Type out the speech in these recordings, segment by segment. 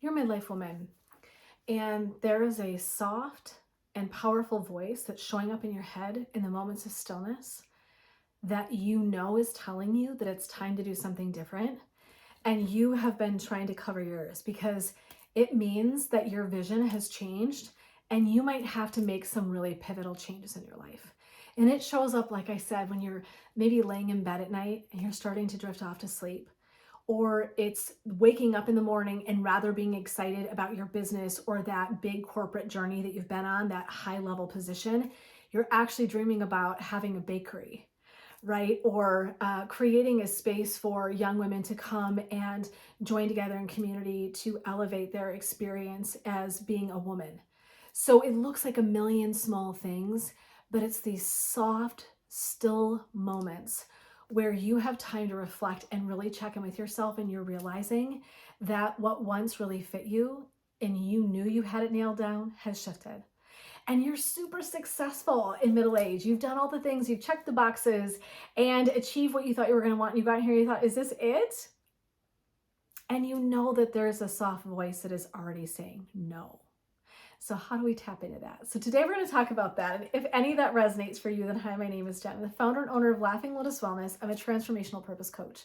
You're a midlife woman, and there is a soft and powerful voice that's showing up in your head in the moments of stillness that you know is telling you that it's time to do something different. And you have been trying to cover your ears because it means that your vision has changed and you might have to make some really pivotal changes in your life. And it shows up, like I said, when you're maybe laying in bed at night and you're starting to drift off to sleep, or it's waking up in the morning and rather being excited about your business or that big corporate journey that you've been on, that high level position, you're actually dreaming about having a bakery, right? Or creating a space for young women to come and join together in community to elevate their experience as being a woman. So it looks like a million small things, but it's these soft, still moments where you have time to reflect and really check in with yourself, and you're realizing that what once really fit you and you knew you had it nailed down has shifted. And you're super successful in middle age. You've done all the things, you've checked the boxes and achieved what you thought you were going to want. And you got here, you thought, is this it? And you know that there's a soft voice that is already saying no. So how do we tap into that? So today we're going to talk about that. And if any of that resonates for you, then hi, my name is Jen. I'm the founder and owner of Laughing Lotus Wellness. I'm a transformational purpose coach.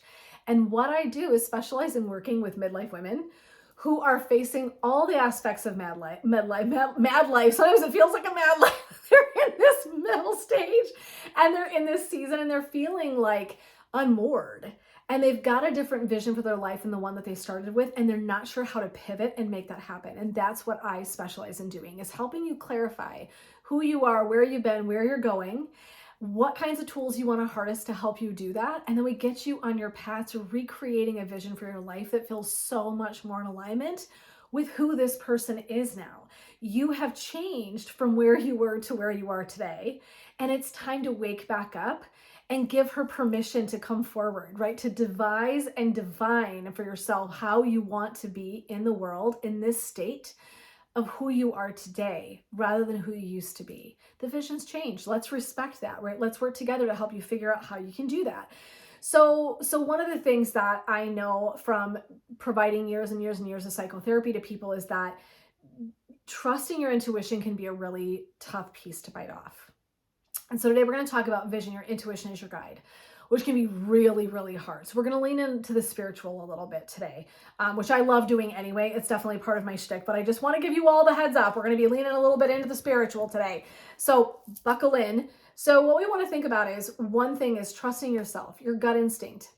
And what I do is specialize in working with midlife women who are facing all the aspects of mad life. Sometimes it feels like a mad life. They're in this middle stage and they're in this season and they're feeling like unmoored. And they've got a different vision for their life than the one that they started with, and they're not sure how to pivot and make that happen. And that's what I specialize in doing, is helping you clarify who you are, where you've been, where you're going, what kinds of tools you want to harness to help you do that. And then we get you on your path to recreating a vision for your life that feels so much more in alignment with who this person is now. You have changed from where you were to where you are today, and it's time to wake back up and give her permission to come forward, right? To devise and divine for yourself how you want to be in the world in this state of who you are today rather than who you used to be. The vision's changed. Let's respect that, right? Let's work together to help you figure out how you can do that. So one of the things that I know from providing years and years and years of psychotherapy to people is that trusting your intuition can be a really tough piece to bite off. And so today we're going to talk about vision. Your intuition is your guide, which can be really, really hard. So we're going to lean into the spiritual a little bit today, which I love doing anyway. It's definitely part of my shtick, but I just want to give you all the heads up. We're going to be leaning a little bit into the spiritual today. So buckle in. So what we want to think about is, one thing is trusting yourself, your gut instinct.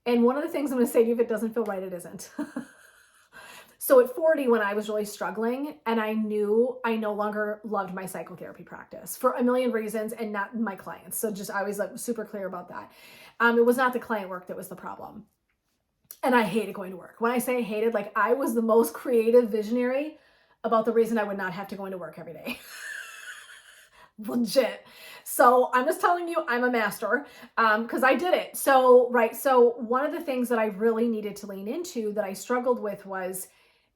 And one of the things I'm going to say to you, if it doesn't feel right, it isn't. So at 40, when I was really struggling and I knew I no longer loved my psychotherapy practice for a million reasons, and not my clients. So just, I was like super clear about that. It was not the client work that was the problem. And I hated going to work. When I say hated, like I was the most creative visionary about the reason I would not have to go into work every day. Legit. So I'm just telling you, I'm a master because I did it. So, right. So one of the things that I really needed to lean into that I struggled with was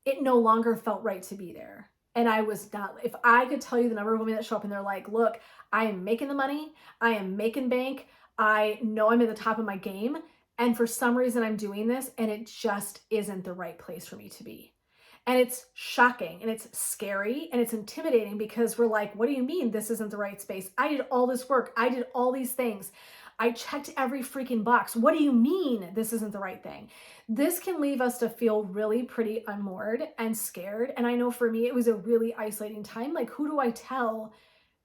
it no longer felt right to be there. And I was not, if I could tell you the number of women that show up and they're like, look, I am making the money, I am making bank, I know I'm at the top of my game, and for some reason I'm doing this and it just isn't the right place for me to be. And it's shocking and it's scary and it's intimidating because we're like, what do you mean this isn't the right space? I did all this work, I did all these things, I checked every freaking box. What do you mean this isn't the right thing? This can leave us to feel really pretty unmoored and scared. And I know for me, it was a really isolating time. Like, who do I tell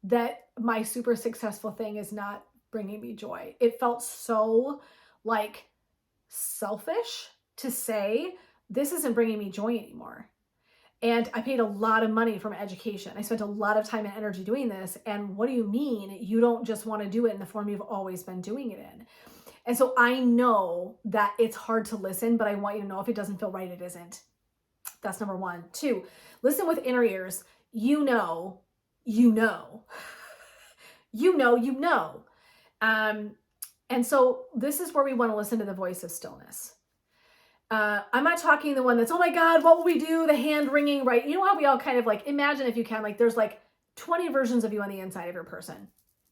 that my super successful thing is not bringing me joy? It felt so like selfish to say, this isn't bringing me joy anymore. And I paid a lot of money for my education. I spent a lot of time and energy doing this. And what do you mean you don't just want to do it in the form you've always been doing it in? And so I know that it's hard to listen, but I want you to know if it doesn't feel right, it isn't. That's number one. Two, listen with inner ears. You know, you know. You know, you know. And so this is where we want to listen to the voice of stillness. I'm not talking the one that's, oh my God, what will we do? The hand wringing, right? You know how we all kind of like, imagine if you can, like there's like 20 versions of you on the inside of your person.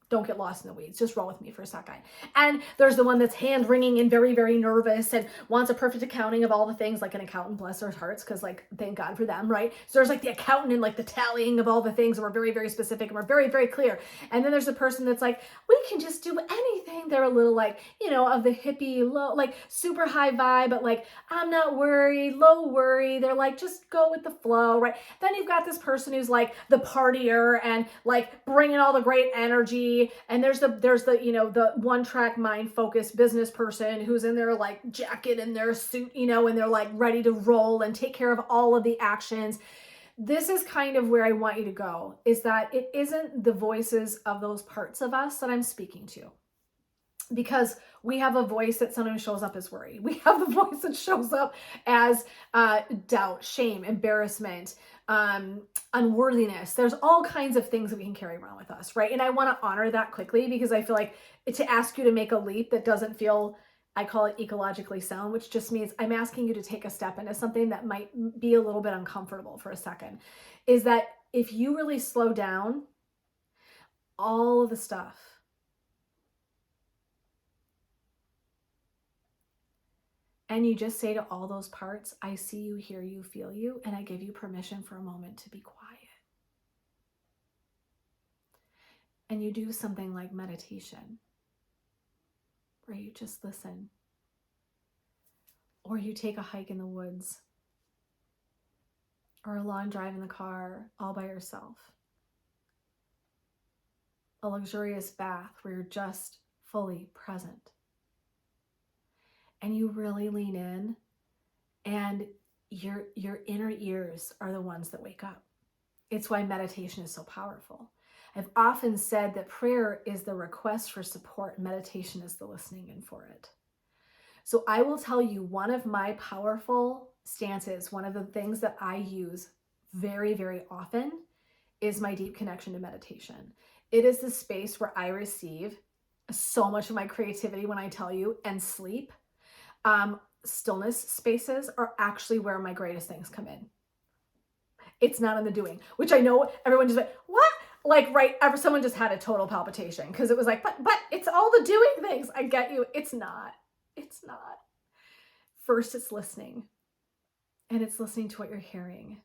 Don't get lost in the weeds. Just roll with me for a second. And there's the one that's hand wringing and very, very nervous and wants a perfect accounting of all the things, like an accountant, bless their hearts, because like, thank God for them, right? So there's like the accountant and like the tallying of all the things, and we're very, very specific and we're very, very clear. And then there's the person that's like, we can just do anything. They're a little like, you know, of the hippie, low, like super high vibe, but like, I'm not worried, low worry. They're like, just go with the flow, right? Then you've got this person who's like the partier and like bringing all the great energy. And there's the you know, the one track mind focused business person who's in their like jacket and their suit, you know, and they're like ready to roll and take care of all of the actions. This is kind of where I want you to go, is that it isn't the voices of those parts of us that I'm speaking to. Because we have a voice that sometimes shows up as worry. We have the voice that shows up as doubt, shame, embarrassment, unworthiness. There's all kinds of things that we can carry around with us, right? And I want to honor that quickly, because I feel like to ask you to make a leap that doesn't feel, I call it ecologically sound, which just means I'm asking you to take a step into something that might be a little bit uncomfortable for a second, is that if you really slow down all of the stuff, and you just say to all those parts, I see you, hear you, feel you, and I give you permission for a moment to be quiet. And you do something like meditation, where you just listen. Or you take a hike in the woods, or a long drive in the car all by yourself. A luxurious bath where you're just fully present. And you really lean in, and your inner ears are the ones that wake up. It's why meditation is so powerful. I've often said that prayer is the request for support, meditation is the listening in for it. So I will tell you, one of my powerful stances, one of the things that I use very, very often is my deep connection to meditation. It is the space where I receive so much of my creativity, when I tell you, and sleep. Stillness spaces are actually where my greatest things come in. It's not in the doing, which I know everyone just like, what? Like, right, someone just had a total palpitation, because it was like, but it's all the doing things. I get you. It's not. It's not. First, it's listening, and it's listening to what you're hearing.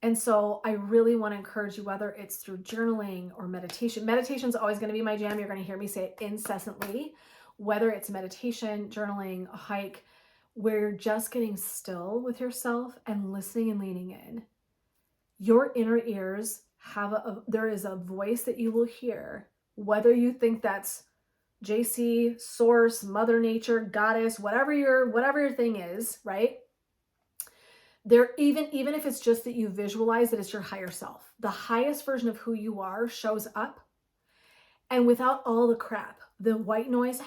And so I really want to encourage you, whether it's through journaling or meditation. Meditation is always going to be my jam. You're going to hear me say it incessantly. Whether it's meditation, journaling, a hike, where you're just getting still with yourself and listening and leaning in. Your inner ears have there is a voice that you will hear, whether you think that's JC, source, mother nature, goddess, whatever your thing is, right? There, even if it's just that you visualize that it's your higher self, the highest version of who you are shows up, and without all the crap, the white noise,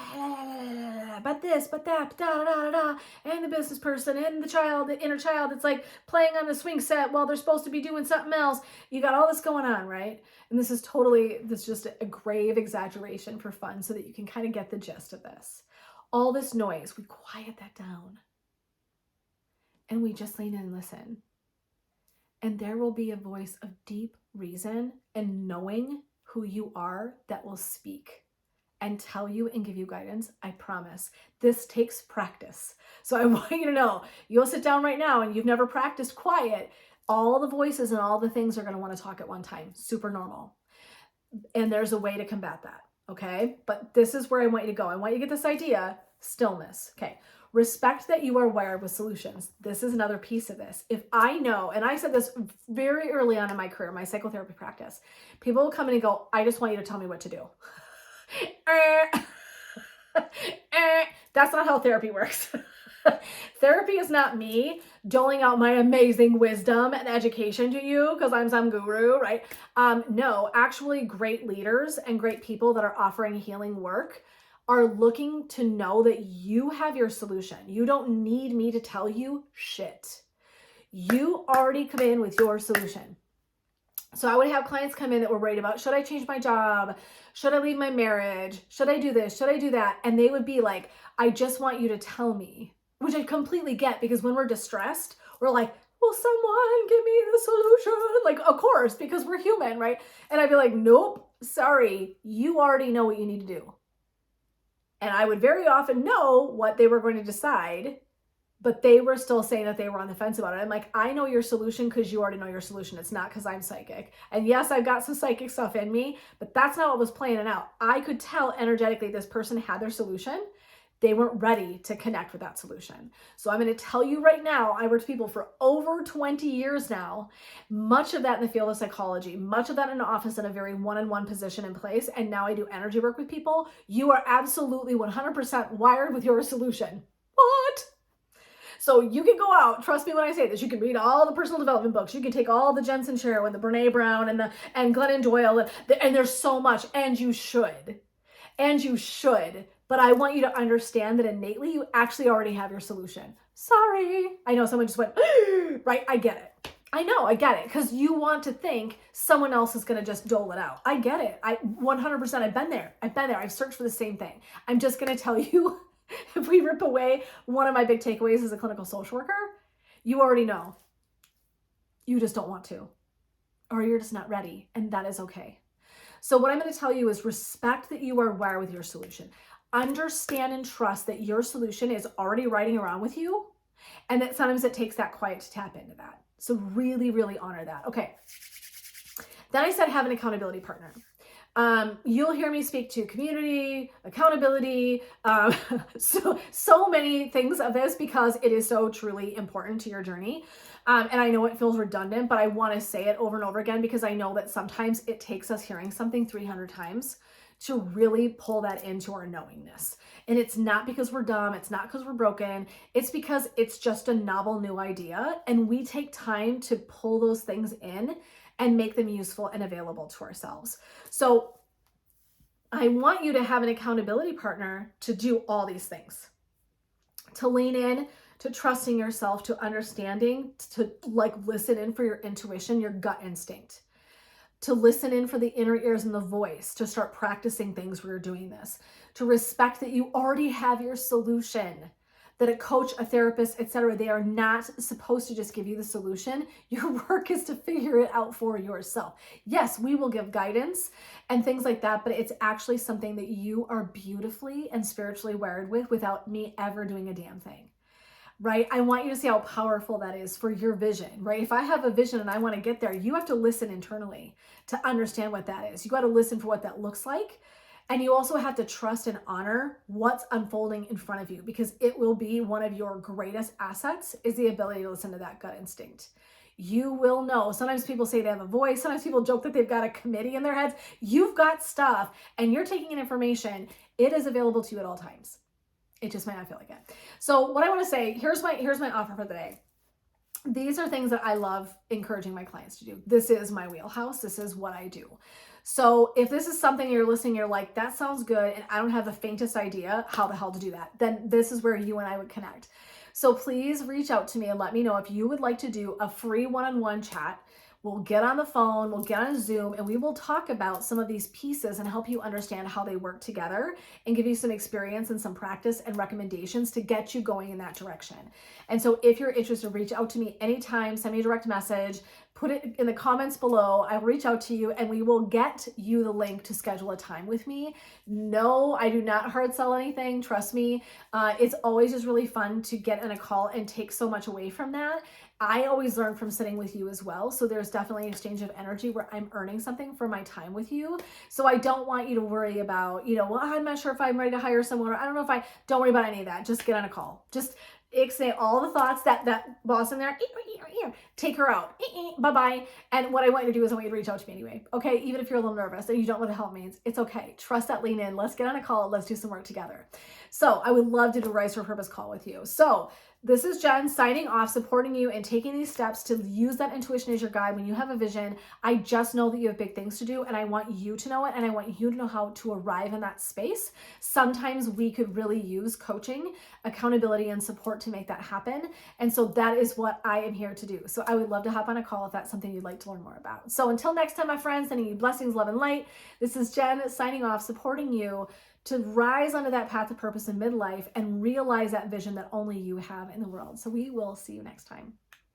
but this, but that, da, da, da, da, and the business person and the child, the inner child, it's like playing on the swing set while they're supposed to be doing something else. You got all this going on, right? And this is just a grave exaggeration for fun, so that you can kind of get the gist of this. All this noise, we quiet that down. And we just lean in and listen. And there will be a voice of deep reason and knowing who you are that will speak and tell you and give you guidance. I promise. This takes practice. So I want you to know, you'll sit down right now and you've never practiced quiet. All the voices and all the things are going to want to talk at one time. Super normal. And there's a way to combat that. Okay. But this is where I want you to go. I want you to get this idea. Stillness. Okay. Respect that you are wired with solutions. This is another piece of this. If I know, and I said this very early on in my career, my psychotherapy practice, people will come in and go, I just want you to tell me what to do. That's not how therapy works. Therapy is not me doling out my amazing wisdom and education to you because I'm some guru, right? No, actually great leaders and great people that are offering healing work are looking to know that you have your solution. You don't need me to tell you shit. You already come in with your solution. So I would have clients come in that were worried about, should I change my job? Should I leave my marriage? Should I do this? Should I do that? And they would be like, I just want you to tell me, which I completely get, because when we're distressed, we're like, will someone give me the solution? Like, of course, because we're human, right? And I'd be like, nope, sorry, you already know what you need to do. And I would very often know what they were going to decide, but they were still saying that they were on the fence about it. I'm like, I know your solution because you already know your solution. It's not because I'm psychic. And yes, I've got some psychic stuff in me, but that's not what was playing it out. I could tell energetically this person had their solution. They weren't ready to connect with that solution. So I'm going to tell you right now, I work with people for over 20 years now, much of that in the field of psychology, much of that in an office in a very one-on-one position in place. And now I do energy work with people. You are absolutely 100% wired with your solution. What? So you can go out, trust me when I say this, you can read all the personal development books, you can take all the Jen Sincero and the Brene Brown and Glennon Doyle, and there's so much, and you should. But I want you to understand that innately you actually already have your solution. Sorry. I know someone just went, right? I get it. I get it. Because you want to think someone else is going to just dole it out. I get it. 100%, I've been there. I've searched for the same thing. I'm just going to tell you, if we rip away one of my big takeaways as a clinical social worker, you already know. You just don't want to. Or you're just not ready. And that is okay. So what I'm going to tell you is respect that you are wired with your solution. Understand and trust that your solution is already riding around with you, and that sometimes it takes that quiet to tap into that. So really, really honor that. Okay. Then I said have an accountability partner. You'll hear me speak to community, accountability, so many things of this because it is so truly important to your journey. And I know it feels redundant, but I want to say it over and over again because I know that sometimes it takes us hearing something 300 times to really pull that into our knowingness. And it's not because we're dumb. It's not because we're broken. It's because it's just a novel new idea. And we take time to pull those things in and make them useful and available to ourselves. So I want you to have an accountability partner to do all these things, to lean in, to trusting yourself, to understanding, to like listen in for your intuition, your gut instinct, to listen in for the inner ears and the voice, to start practicing things where you're doing this, to respect that you already have your solution, that a coach, a therapist, etc., they are not supposed to just give you the solution. Your work is to figure it out for yourself. Yes, we will give guidance and things like that, but it's actually something that you are beautifully and spiritually wired with without me ever doing a damn thing. Right? I want you to see how powerful that is for your vision, right? If I have a vision and I want to get there, you have to listen internally to understand what that is. You got to listen for what that looks like. And you also have to trust and honor what's unfolding in front of you, because it will be one of your greatest assets is the ability to listen to that gut instinct. You will know. Sometimes people say they have a voice. Sometimes people joke that they've got a committee in their heads. You've got stuff and you're taking in information. It is available to you at all times. It just might not feel like it. So what I want to say, here's my offer for the day. These are things that I love encouraging my clients to do. This is my wheelhouse. This is what I do. So if this is something you're listening, you're like, that sounds good, and I don't have the faintest idea how the hell to do that, then this is where you and I would connect. So please reach out to me and let me know if you would like to do a free one-on-one chat. We'll get on the phone, we'll get on Zoom, and we will talk about some of these pieces and help you understand how they work together and give you some experience and some practice and recommendations to get you going in that direction. And so if you're interested, reach out to me anytime, send me a direct message, put it in the comments below. I'll reach out to you and we will get you the link to schedule a time with me. No, I do not hard sell anything. Trust me. It's always just really fun to get in a call and take so much away from that. I always learn from sitting with you as well. So there's definitely an exchange of energy where I'm earning something for my time with you. So I don't want you to worry about, well, I'm not sure if I'm ready to hire someone, or I don't know if don't worry about any of that. Just get on a call. Just say all the thoughts that boss in there, take her out, bye-bye. And what I want you to do is I want you to reach out to me anyway. Okay. Even if you're a little nervous and you don't know what the hell it means, it's okay. Trust that, lean in. Let's get on a call. Let's do some work together. So I would love to do a Rise for Purpose call with you. So this is Jen signing off, supporting you and taking these steps to use that intuition as your guide when you have a vision. I just know that you have big things to do, and I want you to know it, and I want you to know how to arrive in that space. Sometimes we could really use coaching, accountability, and support to make that happen. And so that is what I am here to do. So I would love to hop on a call if that's something you'd like to learn more about. So until next time, my friends, sending you blessings, love, and light. This is Jen signing off, supporting you to rise onto that path of purpose in midlife and realize that vision that only you have in the world. So we will see you next time.